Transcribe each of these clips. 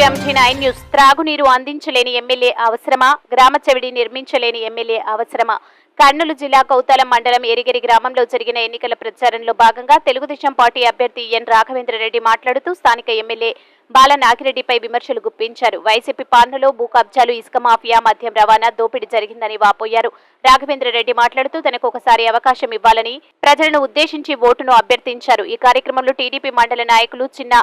MG9 news. త్రాగునీరు అందించలేని MLA అవసరమా? గ్రామ చెవిడి నిర్మించలేని ఎమ్మెల్యే అవసరమా? కర్నూలు జిల్లా కౌతాలం మండలం ఎరిగేరి గ్రామంలో జరిగిన ఎన్నికల ప్రచారంలో భాగంగా తెలుగుదేశం పార్టీ అభ్యర్థి ఎన్ రాఘవేంద్రరెడ్డి మాట్లాడుతూ స్థానిక ఎమ్మెల్యే బాల నాగిరెడ్డిపై విమర్శలు గుప్పించారు. వైసీపీ పాలనలో భూ కబ్జాలు, ఇసుక మాఫియా, మద్యం రవాణా, దోపిడీ జరిగిందని వాపోయారు. రాఘవేంద్రరెడ్డి మాట్లాడుతూ తనకు ఒకసారి అవకాశం ఇవ్వాలని ప్రజలను ఉద్దేశించి ఓటును అభ్యర్థించారు. ఈ కార్యక్రమంలో టీడీపీ మండల నాయకులు చిన్న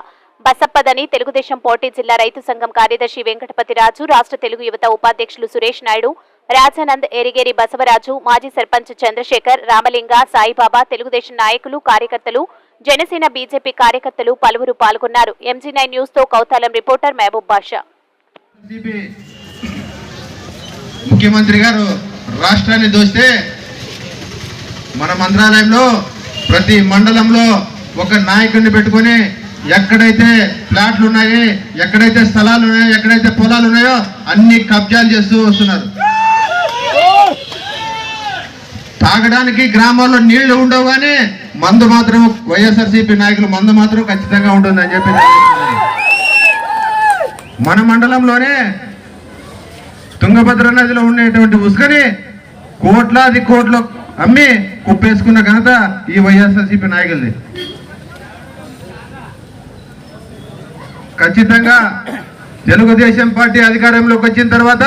బసప్పదని, తెలుగుదేశం పార్టీ జిల్లా రైతు సంఘం కార్యదర్శి వెంకటపతిరాజు, రాష్ట్ర తెలుగు యువత ఉపాధ్యక్షులు సురేష్ నాయుడు, రాజానంద్, ఎరిగేరి బసవరాజు, మాజీ సర్పంచ్ చంద్రశేఖర్, రామలింగ, సాయిబాబా, తెలుగుదేశం నాయకులు, కార్యకర్తలు, జనసేన, బీజేపీ కార్యకర్తలు పలువురు పాల్గొన్నారు. MG9 న్యూస్ తో కౌతాలం రిపోర్టర్ మహబూబ్ బాషా. ముఖ్యమంత్రి గారు రాష్ట్రాన్ని దోస్తే మన మంత్రాలయంలో ప్రతి మండలంలో ఒక నాయకుడిని పెట్టుకొని ఎక్కడైతే ప్లాట్లు ఉన్నాయి, ఎక్కడైతే స్థలాలు ఉన్నాయో, ఎక్కడైతే పొలాలు ఉన్నాయో అన్ని కబ్జాలు చేస్తూ వస్తున్నారు. తాగడానికి గ్రామాల్లో నీళ్లు ఉండవు, కానీ మందు మాత్రం వైఎస్ఆర్సీపీ నాయకులు మందు మాత్రం ఖచ్చితంగా ఉంటుందని చెప్పి మన మండలంలోనే తుంగభద్ర నదిలో ఉండేటువంటి ఉసుకని కోట్లాది కోట్లు అమ్మి కుప్పేసుకున్న ఘనత ఈ వైఎస్ఆర్సీపీ నాయకులది. ఖచ్చితంగా తెలుగుదేశం పార్టీ అధికారంలోకి వచ్చిన తర్వాత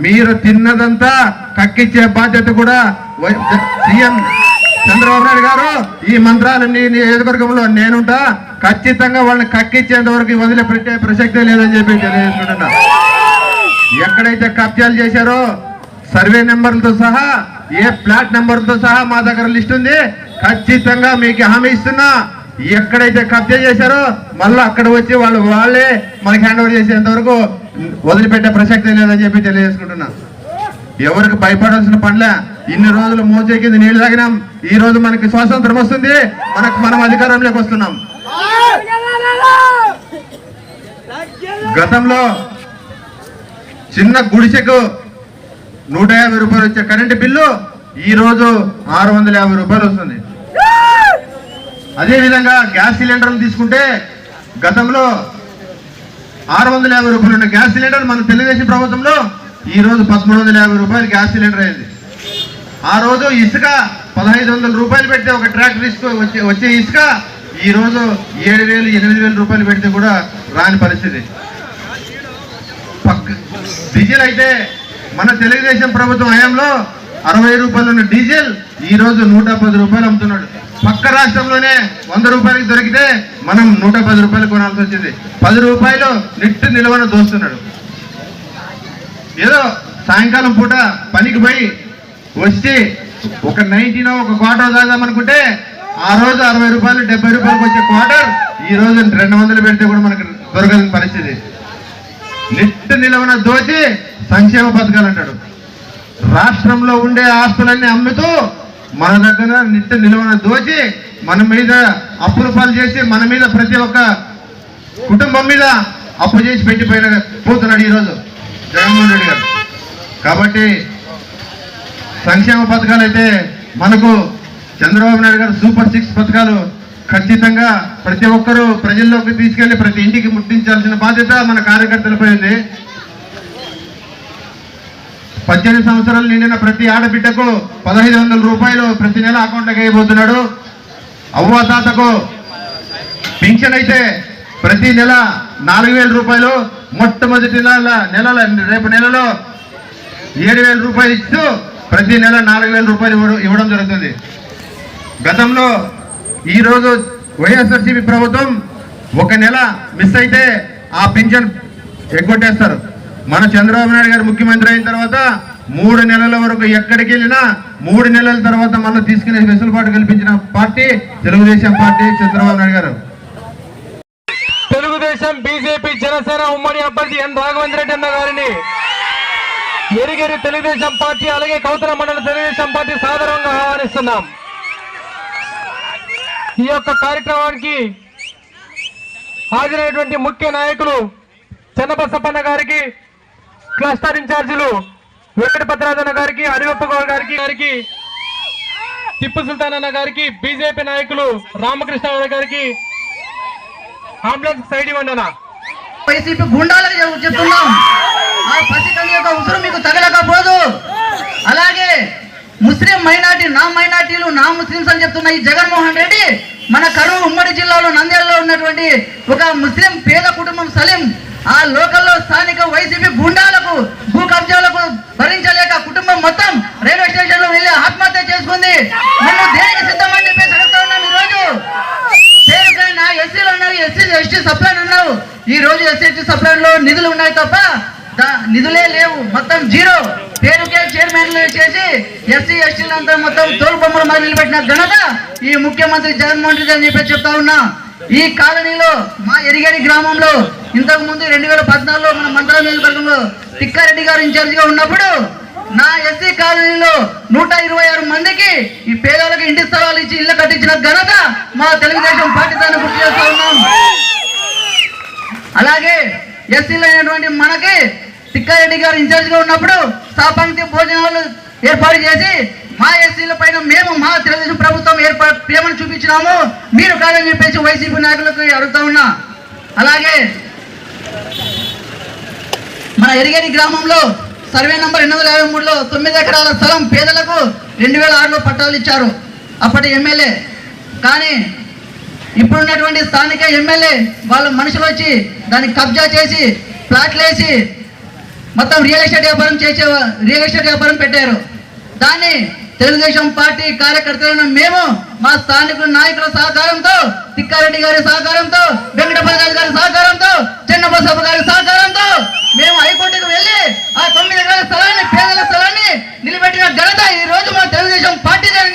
మీరు తిన్నదంతా కక్కిచ్చే బాధ్యత కూడా సీఎం చంద్రబాబు నాయుడు గారు ఈ మంత్రాలన్నీ నియోజకవర్గంలో నేనుంటా, ఖచ్చితంగా వాళ్ళని కక్కిచ్చేంత వరకు వదిలిపెట్టే ప్రసక్తే లేదని చెప్పి తెలియజేసుకుంటున్నా. ఎక్కడైతే కబ్జాలు చేశారో సర్వే నెంబర్లతో సహా, ఏ ప్లాట్ నెంబర్లతో సహా మా దగ్గర లిస్ట్ ఉంది. ఖచ్చితంగా మీకు హామీ ఇస్తున్నా, ఎక్కడైతే కబ్జా చేశారో మళ్ళీ అక్కడ వచ్చి వాళ్ళే మనకి హ్యాండ్ ఓవర్ చేసేంత వరకు వదిలిపెట్టే ప్రసక్తే లేదని చెప్పి తెలియజేసుకుంటున్నా. ఎవరికి భయపడాల్సిన పనిలే. ఇన్ని రోజులు మోచే కింద నీళ్లు తాగినాం, ఈ రోజు మనకి స్వాతంత్రం వస్తుంది, మనం అధికారంలోకి వస్తున్నాం. గతంలో చిన్న గుడిసెకు 150 రూపాయలు వచ్చే కరెంటు బిల్లు ఈ రోజు 650 రూపాయలు వస్తుంది. అదేవిధంగా గ్యాస్ సిలిండర్లు తీసుకుంటే గతంలో 650 రూపాయలు ఉన్న గ్యాస్ సిలిండర్ మన తెలుగుదేశం ప్రభుత్వంలో ఈ రోజు 1350 రూపాయలు గ్యాస్ సిలిండర్ అయింది. ఆ రోజు ఇసుక 1500 రూపాయలు పెడితే ఒక ట్రాక్టర్ వచ్చే ఇసుక ఈ రోజు 7000 8000 రూపాయలు పెడితే కూడా రాని పరిస్థితి. డీజిల్ అయితే మన తెలుగుదేశం ప్రభుత్వం హయాంలో 60 రూపాయలు ఉన్న డీజిల్ ఈ రోజు 110 రూపాయలు అమ్ముతున్నాడు. పక్క రాష్ట్రంలోనే 100 రూపాయలకి దొరికితే మనం 110 రూపాయలు కొనాల్సి వచ్చింది. 10 రూపాయలు నిట్టు నిలవన దోస్తున్నాడు. ఏదో సాయంకాలం పూట పనికి పోయి వచ్చి ఒక 90నో ఒక క్వార్టర్ తాగామనుకుంటే ఆ రోజు 60 రూపాయలు 70 రూపాయలకు వచ్చే క్వార్టర్ ఈ రోజు 200 పెడితే కూడా మనకు దొరకని పరిస్థితి. నిట్టు నిలవన దోచి సంక్షేమ పథకాలు అంటాడు. రాష్ట్రంలో ఉండే ఆస్తులన్నీ అమ్ముతూ మన దగ్గర నిట్టు నిలవన దోచి మన మీద అప్పులు పాలు చేసి మన మీద ప్రతి ఒక్క కుటుంబం మీద అప్పు చేసి పెట్టిపోయిన పోతున్నాడు ఈరోజు జగన్మోహన్ రెడ్డి గారు. కాబట్టి సంక్షేమ పథకాలు అయితే మనకు చంద్రబాబు నాయుడు గారు సూపర్ 6 పథకాలు ఖచ్చితంగా ప్రతి ఒక్కరూ ప్రజల్లోకి తీసుకెళ్లి ప్రతి ఇంటికి ముట్టించాల్సిన బాధ్యత మన కార్యకర్తలపై ఉంది. 18 సంవత్సరాలు నిండిన ప్రతి ఆడబిడ్డకు 1500 రూపాయలు ప్రతి నెల అకౌంట్లోకి వేయబోతున్నాడు. అవ్వాతాతకు పింఛన్ అయితే ప్రతి నెల 4000 రూపాయలు, మొట్టమొదటి రేపు నెలలో 7000 రూపాయలు ఇస్తూ ప్రతి నెల 4000 రూపాయలు ఇవ్వడం జరుగుతుంది. గతంలో ఈరోజు వైఎస్ఆర్సీపీ ప్రభుత్వం ఒక నెల మిస్ అయితే ఆ పింఛన్ ఎగ్గొట్టేస్తారు. మన చంద్రబాబు నాయుడు గారు ముఖ్యమంత్రి అయిన తర్వాత 3 నెలల వరకు ఎక్కడికి వెళ్ళినా 3 నెలల తర్వాత మనం తీసుకునే వెసులుబాటు కల్పించిన పార్టీ తెలుగుదేశం పార్టీ, చంద్రబాబు నాయుడు గారు. తెలుగుదేశం, బీజేపీ, జనసేన ఉమ్మడి అభ్యర్థి ఎన్ రాఘవేంద్రరెడ్డి అన్న గారిని ఎరిగేరి తెలుగుదేశం పార్టీ అలాగే కౌతల మండల తెలుగుదేశం పార్టీ సాధారణంగా ఆహ్వానిస్తున్నాం. ఈ యొక్క కార్యక్రమానికి హాజరైనటువంటి ముఖ్య నాయకులు చెన్నబసప్పన్న గారికి, క్లస్టర్ ఇన్ఛార్జీలు వెంకటపతిరాజన్న గారికి, హరివప్ప గౌడ్ గారికి, టిప్పు సుల్తాన్ అన్న గారికి, బీజేపీ నాయకులు రామకృష్ణ గారికి అంబులెన్స్ సైడ్ ఇవ్వండి అన్న. వైసీపీ గుండాలకు చెప్తున్నాం, ఆ పసికండి యొక్క ఉసురు మీకు తగలకపోదు. అలాగే ముస్లిం మైనార్టీ, నా మైనార్టీలు నా ముస్లింస్ అని చెప్తున్న ఈ జగన్మోహన్ రెడ్డి మన కరూరు ఉమ్మడి జిల్లాలో నంద్యాలలో ఉన్నటువంటి ఒక ముస్లిం పేద కుటుంబం సలీం, ఆ లోకల్లో స్థానిక వైసీపీ గుండాలకు భూ కబ్జాలకు భరించలేక కుటుంబం మొత్తం రైల్వే స్టేషన్ లో వెళ్ళి ఆత్మహత్య చేసుకుంది. నన్ను దేనికి సిద్ధమని చెప్పేసి అడుగుతా ఉన్నాం. ఈ రోజు పేరుకైనా ఎస్సీలు అన్నారు, ఎస్సీ ఎస్టీ సప్లైన్ అన్నావు. ఈ రోజు ఎస్సీ ఎస్టీ సప్లైన్ లో నిధులు ఉన్నాయి తప్ప నిధులే లేవు, మొత్తం జీరో. పేరుకే చైర్మన్లు చేసి ఎస్సీ ఎస్టీలంతా మొత్తం తోలు బొమ్మలు మరి నిలబెట్టిన ఘనత ఈ ముఖ్యమంత్రి జగన్మోహన్ రెడ్డి అని చెప్పి చెప్తా ఉన్నా. ఈ కాలనీలో మా ఎరిగేరి గ్రామంలో ఇంతకు ముందు 2014లో మన మంత్రాల నియోజకవర్గంలో తిక్కారెడ్డి గారు ఇన్ఛార్జ్ గా ఉన్నప్పుడు నా ఎస్సీ కాలనీలో 126 మందికి ఈ పేదలకు ఇంటి స్థలాలు ఇచ్చి ఇల్లు కట్టించిన ఘనత మా తెలుగుదేశం పార్టీ తరఫున గుర్తు చేస్తా ఉన్నాం. అలాగే ఎస్సీలు అయినటువంటి మనకి తిక్కారెడ్డి గారు ఇన్ఛార్జ్ గా ఉన్నప్పుడు సాపంక్తి భోజనాలు ఏర్పాటు చేసి మా ఎస్సీల పైన మేము మా తెలుగుదేశం ప్రభుత్వం ప్రేమను చూపించినాము, మీరు కాదని చెప్పేసి వైసీపీ నాయకులకు అడుగుతా ఉన్నా. అలాగే మన ఎరిగేరి గ్రామంలో సర్వే నంబర్ 853లో 9 ఎకరాల స్థలం పేదలకు 2006లో పట్టాలు ఇచ్చారు అప్పటి ఎమ్మెల్యే. కానీ ఇప్పుడున్నటువంటి స్థానిక ఎమ్మెల్యే వాళ్ళ మనుషులు వచ్చి దాన్ని కబ్జా చేసి ప్లాట్లు వేసి మొత్తం రియల్ ఎస్టేట్ వ్యాపారం పెట్టారు. దాన్ని తెలుగుదేశం పార్టీ కార్యకర్తలను మేము మా స్థానిక నాయకుల సహకారంతో, తిక్కారెడ్డి గారి సహకారంతో, వెంకటపతి గారి సహకారంతో, చెన్నబసప్ప గారి సహకారంతో మేము హైకోర్టుకు వెళ్ళి ఆ 9 ఎకరాల స్థలాన్ని, పేదల స్థలాన్ని నిలబెట్టిన ఘనత ఈ రోజు మా తెలుగుదేశం పార్టీ